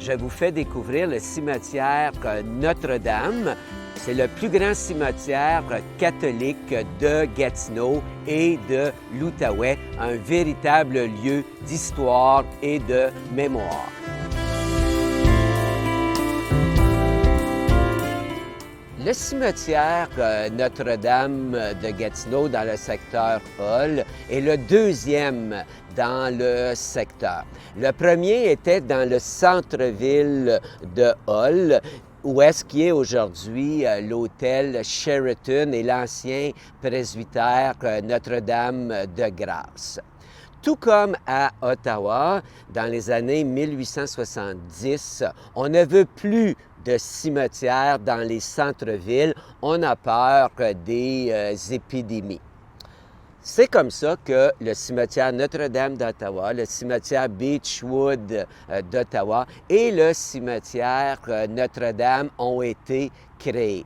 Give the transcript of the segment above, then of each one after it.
je vous fais découvrir le cimetière Notre-Dame. C'est le plus grand cimetière catholique de Gatineau et de l'Outaouais, un véritable lieu d'histoire et de mémoire. Le cimetière Notre-Dame de Gatineau dans le secteur Hull est le deuxième dans le secteur. Le premier était dans le centre-ville de Hull, où est-ce qu'il est aujourd'hui l'hôtel Sheraton et l'ancien presbytère Notre-Dame de Grâce. Tout comme à Ottawa, dans les années 1870, on ne veut plus de cimetières dans les centres-villes. On a peur des épidémies. C'est comme ça que le cimetière Notre-Dame d'Ottawa, le cimetière Beechwood d'Ottawa et le cimetière Notre-Dame ont été créés.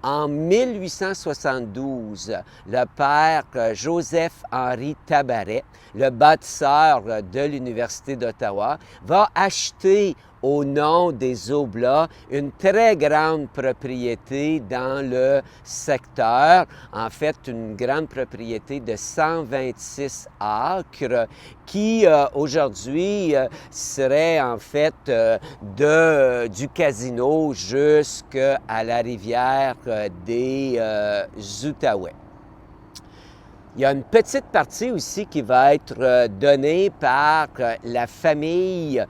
En 1872, le père Joseph-Henri Tabaret, le bâtisseur de l'Université d'Ottawa, va acheter au nom des Oblats une très grande propriété dans le secteur, en fait une grande propriété de 126 acres qui aujourd'hui serait en fait du casino jusqu'à la rivière des Outaouais. Il y a une petite partie aussi qui va être donnée par la famille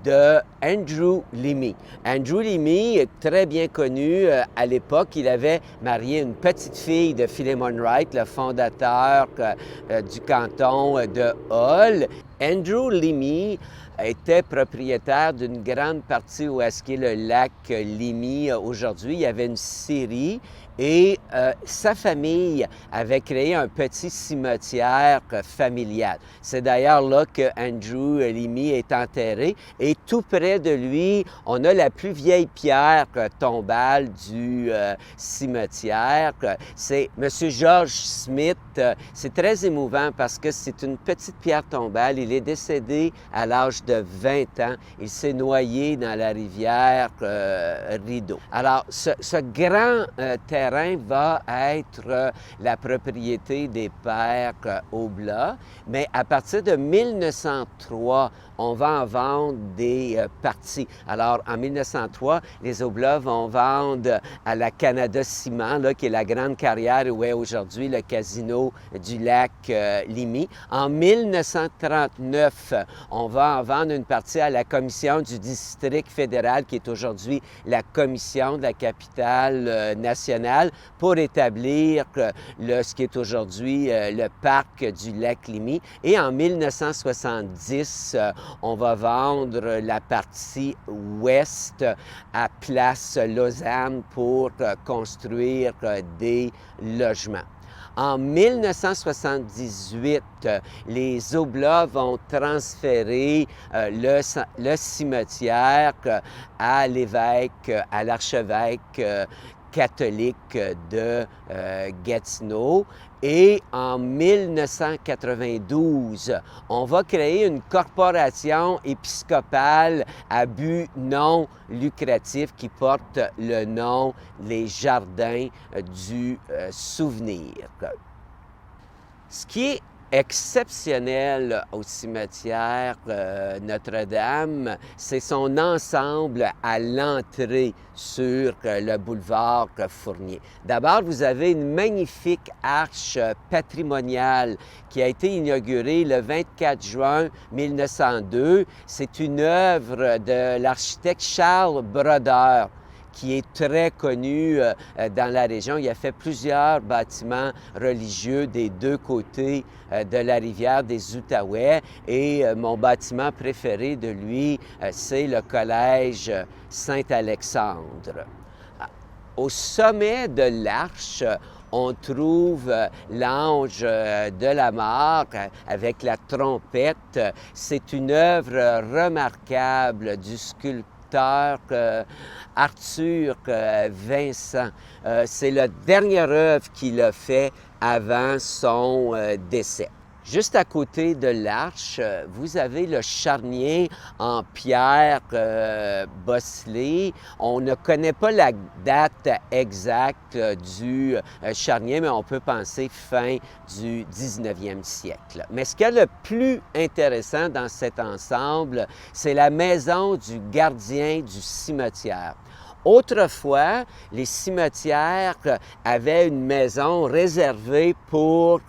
de Andrew Leamy. Andrew Leamy est très bien connu à l'époque. Il avait marié une petite fille de Philemon Wright, le fondateur du canton de Hull. Andrew Leamy était propriétaire d'une grande partie où est-ce qu'est le lac Leamy aujourd'hui. Il y avait une scierie et sa famille avait créé un petit cimetière familial. C'est d'ailleurs là que Andrew Leamy est enterré et tout près de lui, on a la plus vieille pierre tombale du cimetière. C'est M. George Smith. C'est très émouvant parce que c'est une petite pierre tombale. Il est décédé à l'âge de 20 ans. Il s'est noyé dans la rivière Rideau. Alors, ce grand terrain va être la propriété des pères Oblats, mais à partir de 1903, on va en vendre des parties. Alors, en 1903, les Oblats vont vendre à la Canada Ciment, là, qui est la grande carrière où est aujourd'hui le casino du lac Leamy. En 1939, on va en vendre une partie à la Commission du district fédéral, qui est aujourd'hui la Commission de la capitale nationale, pour établir ce qui est aujourd'hui le parc du lac Leamy. Et en 1970, on va vendre la partie ouest à Place Lausanne pour construire des logements. En 1978, les Oblats vont transférer le cimetière à l'évêque, à l'archevêque catholique de Gatineau. Et en 1992, on va créer une corporation épiscopale à but non lucratif qui porte le nom Les Jardins du Souvenir. Ce qui est exceptionnel au cimetière Notre-Dame, c'est son ensemble à l'entrée sur le boulevard Fournier. D'abord, vous avez une magnifique arche patrimoniale qui a été inaugurée le 24 juin 1902. C'est une œuvre de l'architecte Charles Brodeur, qui est très connu dans la région. Il a fait plusieurs bâtiments religieux des deux côtés de la rivière des Outaouais. Et mon bâtiment préféré de lui, c'est le collège Saint-Alexandre. Au sommet de l'arche, on trouve l'ange de la mort avec la trompette. C'est une œuvre remarquable du sculpteur Arthur Vincent. C'est la dernière œuvre qu'il a fait avant son décès. Juste à côté de l'arche, vous avez le charnier en pierre bosselée. On ne connaît pas la date exacte du charnier, mais on peut penser fin du 19e siècle. Mais ce qu'il y a le plus intéressant dans cet ensemble, c'est la maison du gardien du cimetière. Autrefois, les cimetières avaient une maison réservée pour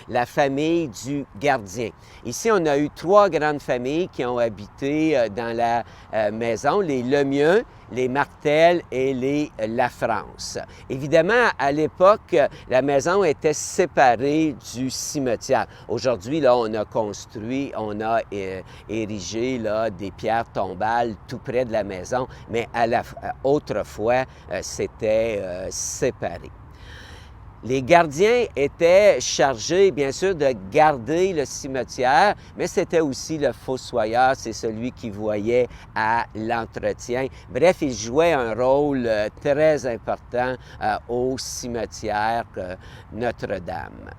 la famille du gardien. Ici, on a eu 3 grandes familles qui ont habité dans la maison, les Lemieux, les Martel et les Lafrance. Évidemment, à l'époque, la maison était séparée du cimetière. Aujourd'hui, là, on a érigé là, des pierres tombales tout près de la maison, mais autrefois, c'était séparé. Les gardiens étaient chargés, bien sûr, de garder le cimetière, mais c'était aussi le fossoyeur, c'est celui qui voyait à l'entretien. Bref, il jouait un rôle très important au cimetière Notre-Dame.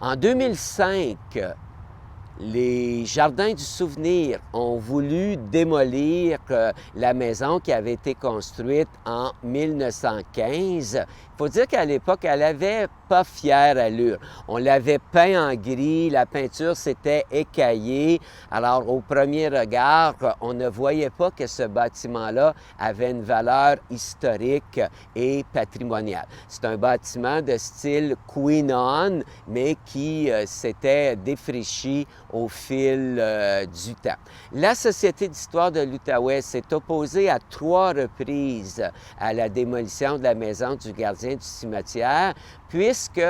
En 2005, les Jardins du Souvenir ont voulu démolir la maison qui avait été construite en 1915. Il faut dire qu'à l'époque, elle n'avait pas fière allure. On l'avait peint en gris, la peinture s'était écaillée. Alors, au premier regard, on ne voyait pas que ce bâtiment-là avait une valeur historique et patrimoniale. C'est un bâtiment de style Queen Anne, mais qui s'était défraîchi au fil du temps. La Société d'histoire de l'Outaouais s'est opposée à 3 reprises à la démolition de la maison du gardien du cimetière, puisque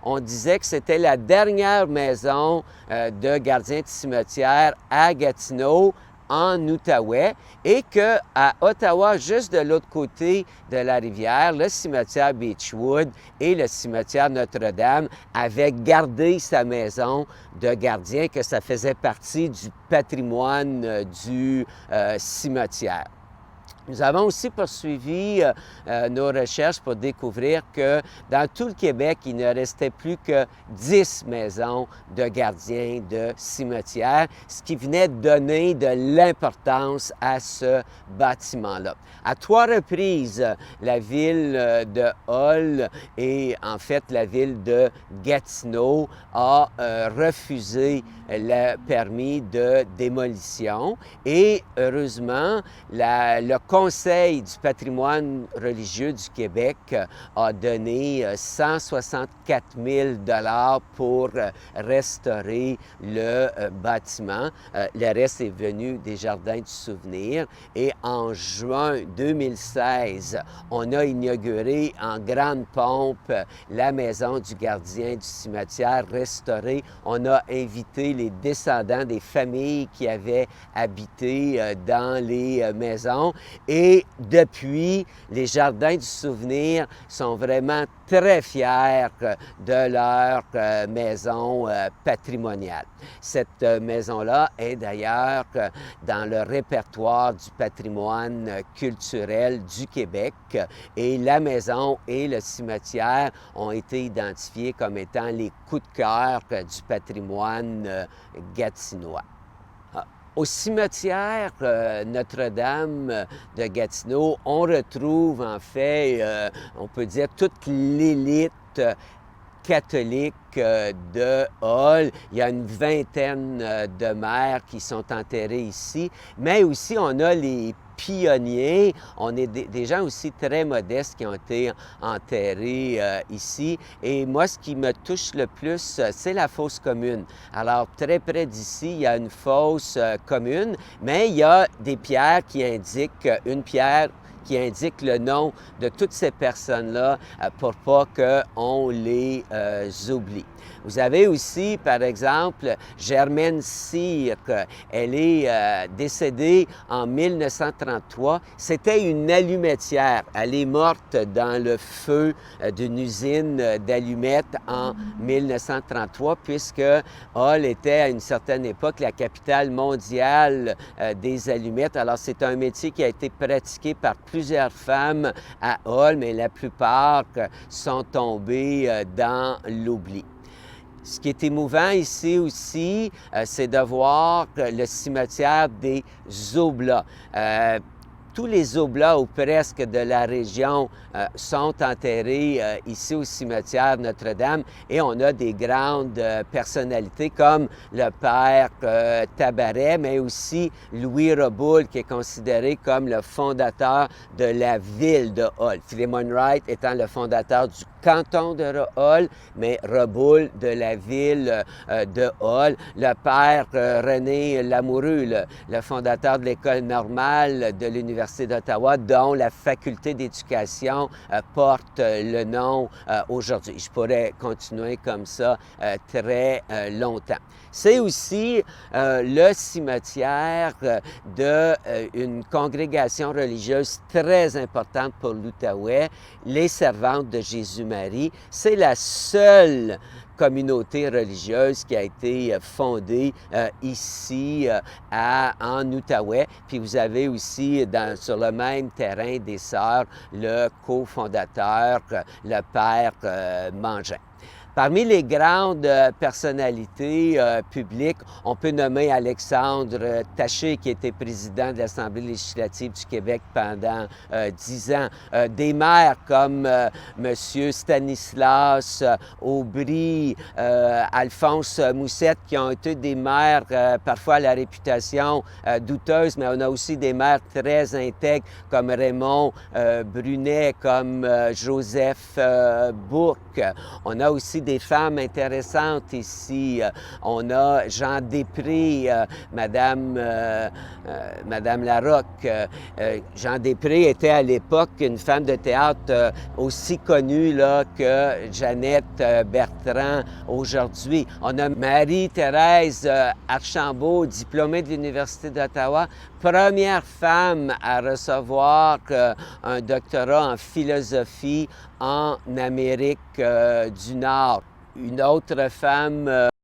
on disait que c'était la dernière maison de gardien de cimetière à Gatineau, en Outaouais, et qu'à Ottawa, juste de l'autre côté de la rivière, le cimetière Beechwood et le cimetière Notre-Dame avaient gardé sa maison de gardien, que ça faisait partie du patrimoine du cimetière. Nous avons aussi poursuivi nos recherches pour découvrir que dans tout le Québec, il ne restait plus que 10 maisons de gardiens de cimetières, ce qui venait donner de l'importance à ce bâtiment-là. À 3 reprises, la ville de Hull et en fait la ville de Gatineau a refusé le permis de démolition et heureusement, le Conseil du patrimoine religieux du Québec a donné 164 000 $ pour restaurer le bâtiment. Le reste est venu des Jardins du Souvenir et en juin 2016, on a inauguré en grande pompe la maison du gardien du cimetière restaurée. On a invité les descendants des familles qui avaient habité dans les maisons. Et depuis, les Jardins du Souvenir sont vraiment très fiers de leur maison patrimoniale. Cette maison-là est d'ailleurs dans le répertoire du patrimoine culturel du Québec et la maison et le cimetière ont été identifiés comme étant les coups de cœur du patrimoine gatinois. Au cimetière Notre-Dame de Gatineau, on retrouve en fait, on peut dire, toute l'élite catholique de Hull. Il y a une vingtaine de maires qui sont enterrés ici, mais aussi on a les pionniers. On est des gens aussi très modestes qui ont été enterrés ici. Et moi, ce qui me touche le plus, c'est la fosse commune. Alors, très près d'ici, il y a une fosse commune, mais il y a des pierres qui indiquent, une pierre qui indique le nom de toutes ces personnes-là pour pas qu'on les oublie. Vous avez aussi, par exemple, Germaine Cyr. Elle est décédée en 1933. C'était une allumetière. Elle est morte dans le feu d'une usine d'allumettes en 1933, puisque Hull était à une certaine époque la capitale mondiale des allumettes. Alors, c'est un métier qui a été pratiqué par plusieurs femmes à Hull, mais la plupart sont tombées dans l'oubli. Ce qui est émouvant ici aussi, c'est de voir le cimetière des Oblats. Tous les Oblats, ou presque, de la région sont enterrés ici au cimetière Notre-Dame et on a des grandes personnalités comme le père Tabaret, mais aussi Louis Reboul, qui est considéré comme le fondateur de la ville de Hull. Philemon Wright étant le fondateur du canton de Hull, mais Reboul de la ville de Hull. Le père René Lamoureux, le fondateur de l'École normale de l'Université d'Ottawa, dont la faculté d'éducation porte le nom aujourd'hui. Je pourrais continuer comme ça très longtemps. C'est aussi le cimetière d'une congrégation religieuse très importante pour l'Outaouais, les Servantes de Jésus-Marie. C'est la seule communauté religieuse qui a été fondée ici en Outaouais. Puis vous avez aussi sur le même terrain des Sœurs le cofondateur, le père Mangin. Parmi les grandes personnalités publiques, on peut nommer Alexandre Taché, qui était président de l'Assemblée législative du Québec pendant 10 ans. Des maires comme M. Stanislas Aubry, Alphonse Moussette, qui ont été des maires parfois à la réputation douteuse, mais on a aussi des maires très intègres comme Raymond Brunet, comme Joseph Bourque. On a aussi des femmes intéressantes ici. On a Jean Després, Madame Larocque. Jean Després était à l'époque une femme de théâtre aussi connue là, que Jeannette Bertrand aujourd'hui. On a Marie-Thérèse Archambault, diplômée de l'Université d'Ottawa, première femme à recevoir un doctorat en philosophie en Amérique du Nord. Une autre femme